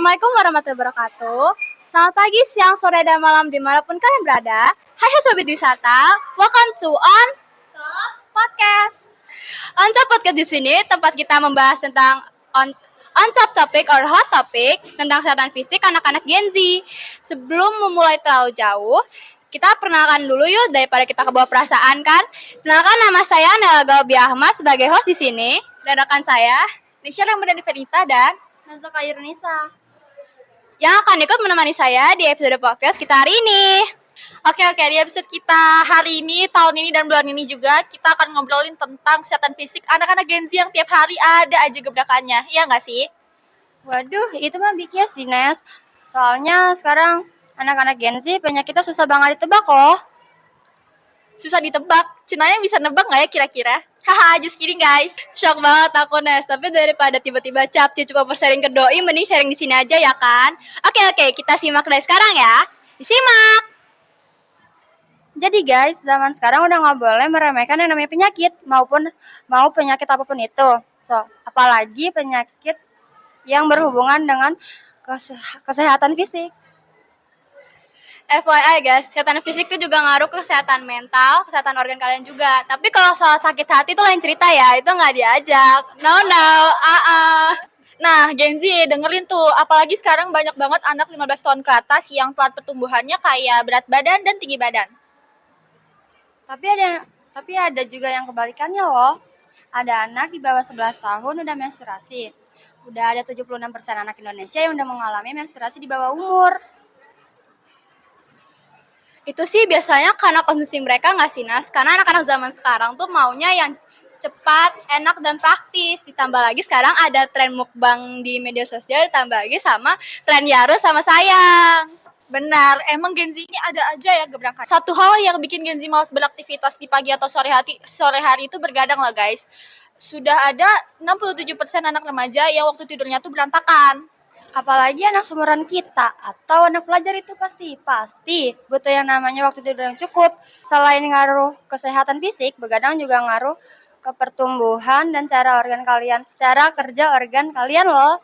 Assalamualaikum warahmatullahi wabarakatuh. Selamat pagi, siang, sore, dan malam dimanapun kalian berada. Hai Sobat Wisata, welcome to On Podcast. On Top Podcast di sini tempat kita membahas tentang on top topic or hot topic tentang kesehatan fisik anak-anak Gen Z. Sebelum memulai terlalu jauh, kita perkenalkan dulu yuk daripada kita kebawa perasaan kan. Perkenalkan, nama saya Nela Galbi Ahmad sebagai host di sini. Dan rekan saya Nisha Ramadhani Ferita dan Nazla Kairunisa yang akan ikut menemani saya di episode podcast kita hari ini. Oke, di episode kita hari ini, tahun ini dan bulan ini juga kita akan ngobrolin tentang kesehatan fisik anak-anak Gen Z yang tiap hari ada aja gebrakannya, iya nggak sih? Waduh, itu mah bikin sih, Nes. Soalnya sekarang anak-anak Gen Z penyakitnya susah banget ditebak loh. Susah ditebak, Cenaya bisa nebak nggak ya kira-kira? Haha, just kidding guys. Shock banget aku, Nes. Tapi daripada tiba-tiba capci coba sharing ke doi, mending sharing di sini aja ya kan? Oke, kita simak dari sekarang ya. Disimak! Jadi guys, zaman sekarang udah nggak boleh meremehkan yang namanya penyakit, mau penyakit apapun itu. Apalagi penyakit yang berhubungan dengan kesehatan fisik. FYI guys, kesehatan fisik itu juga ngaruh ke kesehatan mental, kesehatan organ kalian juga. Tapi kalau soal sakit hati itu lain cerita ya, itu nggak diajak. No, Nah, Gen Z dengerin tuh, apalagi sekarang banyak banget anak 15 tahun ke atas yang telat pertumbuhannya kayak berat badan dan tinggi badan. Tapi ada juga yang kebalikannya loh. Ada anak di bawah 11 tahun udah menstruasi. Udah ada 76% anak Indonesia yang udah mengalami menstruasi di bawah umur. Itu sih biasanya karena konsumsi mereka nggak sih, Nas? Karena anak-anak zaman sekarang tuh maunya yang cepat, enak, dan praktis. Ditambah lagi sekarang ada tren mukbang di media sosial, ditambah lagi sama tren Yarus sama sayang. Benar, emang Gen Z ini ada aja ya gebrakan. Satu hal yang bikin Gen Z malas beraktivitas di pagi atau sore hari itu bergadang lah guys. Sudah ada 67% anak remaja yang waktu tidurnya tuh berantakan. Apalagi anak seumuran kita atau anak pelajar itu pasti butuh yang namanya waktu tidur yang cukup. Selain ngaruh kesehatan fisik, begadang juga ngaruh ke pertumbuhan dan cara kerja organ kalian loh.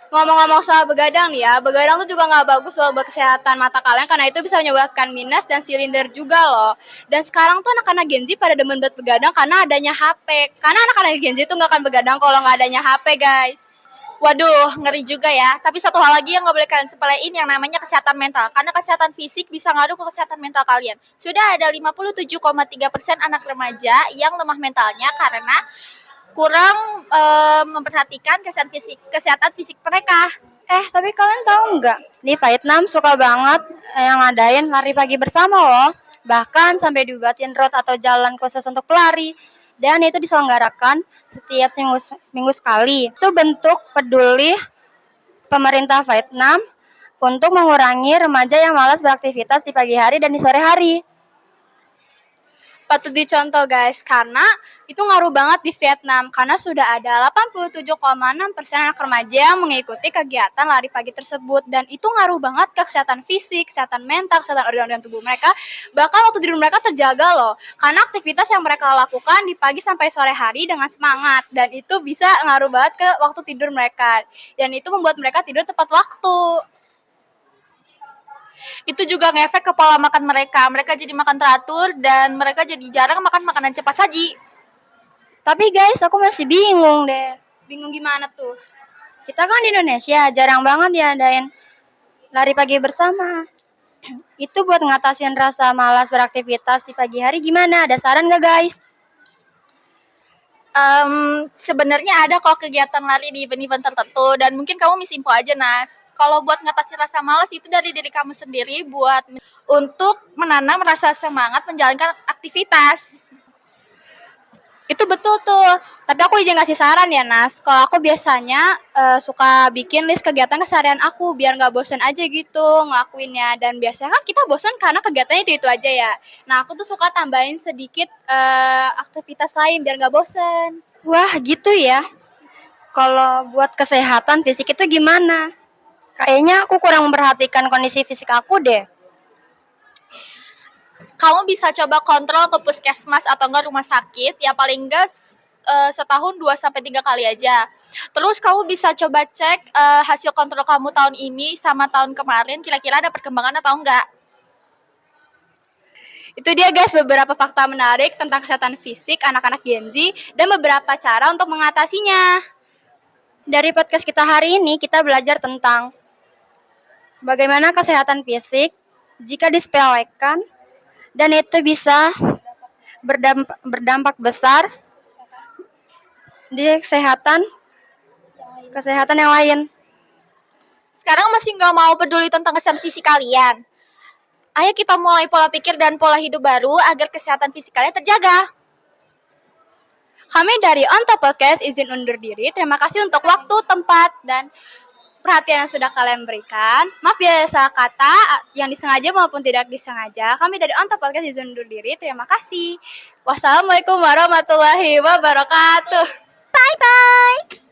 Ngomong-ngomong soal begadang nih ya, begadang tuh juga nggak bagus buat kesehatan mata kalian karena itu bisa menyebabkan minus dan silinder juga loh. Dan sekarang tuh anak-anak Gen Z pada demen buat begadang karena adanya HP. Karena anak-anak Gen Z tuh nggak akan begadang kalau nggak adanya HP guys. Waduh, ngeri juga ya. Tapi satu hal lagi yang nggak boleh kalian sepelein yang namanya kesehatan mental. Karena kesehatan fisik bisa ngaruh ke kesehatan mental kalian. Sudah ada 57,3% anak remaja yang lemah mentalnya karena kurang memperhatikan kesehatan fisik mereka. Tapi kalian tahu nggak? Di Vietnam suka banget yang ngadain lari pagi bersama loh. Bahkan sampai dibuatin road atau jalan khusus untuk pelari. Dan itu diselenggarakan setiap seminggu sekali. Itu bentuk peduli pemerintah Vietnam untuk mengurangi remaja yang malas beraktivitas di pagi hari dan di sore hari. Patut dicontoh guys, karena itu ngaruh banget di Vietnam. Karena sudah ada 87,6% anak remaja yang mengikuti kegiatan lari pagi tersebut. Dan itu ngaruh banget ke kesehatan fisik, kesehatan mental, kesehatan organ-organ tubuh mereka. Bahkan waktu tidur mereka terjaga loh. Karena aktivitas yang mereka lakukan di pagi sampai sore hari dengan semangat. Dan itu bisa ngaruh banget ke waktu tidur mereka. Dan itu membuat mereka tidur tepat waktu. Itu juga ngefek ke pola makan mereka. Mereka jadi makan teratur dan mereka jadi jarang makan makanan cepat saji. Tapi guys, aku masih bingung deh. Bingung gimana tuh? Kita kan di Indonesia, jarang banget diadain lari pagi bersama. Itu buat ngatasin rasa malas beraktivitas di pagi hari gimana? Ada saran gak guys? Sebenarnya ada kok kegiatan lari di event-event tertentu dan mungkin kamu misinfo aja Nas. Kalau buat ngatasin rasa malas itu dari diri kamu sendiri untuk menanam rasa semangat menjalankan aktivitas. Itu betul tuh. Tapi aku izin ngasih saran ya Nas. Kalau aku biasanya suka bikin list kegiatan keseharian aku biar nggak bosen aja gitu ngelakuinnya. Dan biasanya kan kita bosen karena kegiatannya itu aja ya. Nah aku tuh suka tambahin sedikit aktivitas lain biar nggak bosen. Wah gitu ya. Kalau buat kesehatan fisik itu gimana? Kayaknya aku kurang memperhatikan kondisi fisik aku deh. Kamu bisa coba kontrol ke puskesmas atau enggak rumah sakit, ya paling enggak setahun 2 sampai 3 kali aja. Terus kamu bisa coba cek hasil kontrol kamu tahun ini sama tahun kemarin kira-kira ada perkembangan atau enggak. Itu dia guys beberapa fakta menarik tentang kesehatan fisik anak-anak Gen Z dan beberapa cara untuk mengatasinya. Dari podcast kita hari ini, kita belajar tentang bagaimana kesehatan fisik jika disepelekan, dan itu bisa berdampak besar di kesehatan yang lain. Sekarang masih nggak mau peduli tentang kesehatan fisik kalian. Ayo kita mulai pola pikir dan pola hidup baru agar kesehatan fisik kalian terjaga. Kami dari On Top Podcast izin undur diri. Terima kasih untuk waktu, tempat, dan perhatian yang sudah kalian berikan. Maaf ya salah kata yang disengaja maupun tidak disengaja. Kami dari On Top Podcast izin undur diri. Terima kasih. Wassalamualaikum warahmatullahi wabarakatuh. Bye-bye!